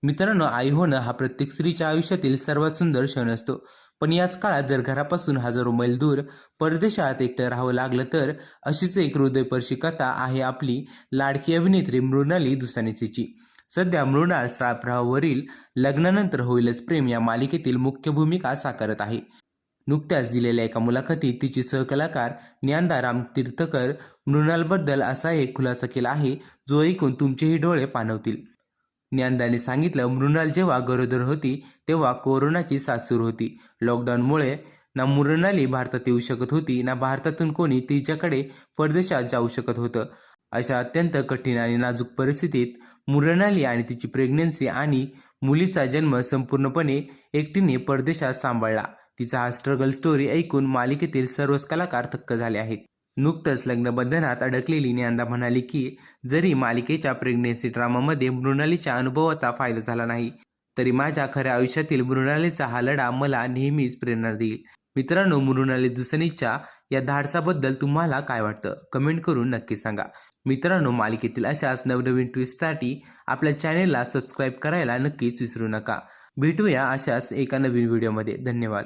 मित्रांनो, आई होणं हा प्रत्येक स्त्रीच्या आयुष्यातील सर्वात सुंदर क्षण असतो. पण याच काळात जर घरापासून हजारो मैल दूर परदेशात एकटं राहावं लागलं तर अशीच एक हृदयस्पर्शी कथा आहे आपली लाडकी अभिनेत्री मृणाली दुसानीची. सध्या मृणाल साळप्रावरील लग्नानंतर होईलच प्रेम या मालिकेतील मुख्य भूमिका साकारत आहे. नुकत्याच दिलेल्या एका मुलाखतीत तिची सहकलाकार ज्ञानदा रामतीर्थकर मृणालबद्दल असा एक खुलासा केला आहे, जो ऐकून तुमचेही डोळे पाणवतील. ज्ञानदाने सांगितलं, मृणाल जेव्हा गरोदर होती तेव्हा कोरोनाची साथ सुरू होती. लॉकडाऊनमुळे ना मृणाली भारतात येऊ शकत होती ना भारतातून कोणी तिच्याकडे परदेशात जाऊ शकत होतं. अशा अत्यंत कठीण आणि नाजूक परिस्थितीत मृणाली आणि तिची प्रेग्नन्सी आणि मुलीचा जन्म संपूर्णपणे एकटीने परदेशात सांभाळला. तिचा हा स्ट्रगल स्टोरी ऐकून मालिकेतील सर्वच कलाकार थक्क झाले आहेत. नुकतंच लग्नबंधनात अडकलेली ज्ञानदा म्हणाली की जरी मालिकेच्या प्रेग्नेन्सी ड्रामामध्ये मृणालीच्या अनुभवाचा फायदा झाला नाही, तरी माझ्या खऱ्या आयुष्यातील मृणालीचा हा लढा मला नेहमीच प्रेरणा देईल. मित्रांनो, मृणाली दुसानीच्या या धाडसाबद्दल तुम्हाला काय वाटतं? कमेंट करून नक्की सांगा. मित्रांनो, मालिकेतील अशाच नवनवीन ट्विस्टसाठी आपल्या चॅनेलला सबस्क्राईब करायला नक्कीच विसरू नका. भेटूया अशाच एका नवीन व्हिडिओमध्ये. धन्यवाद.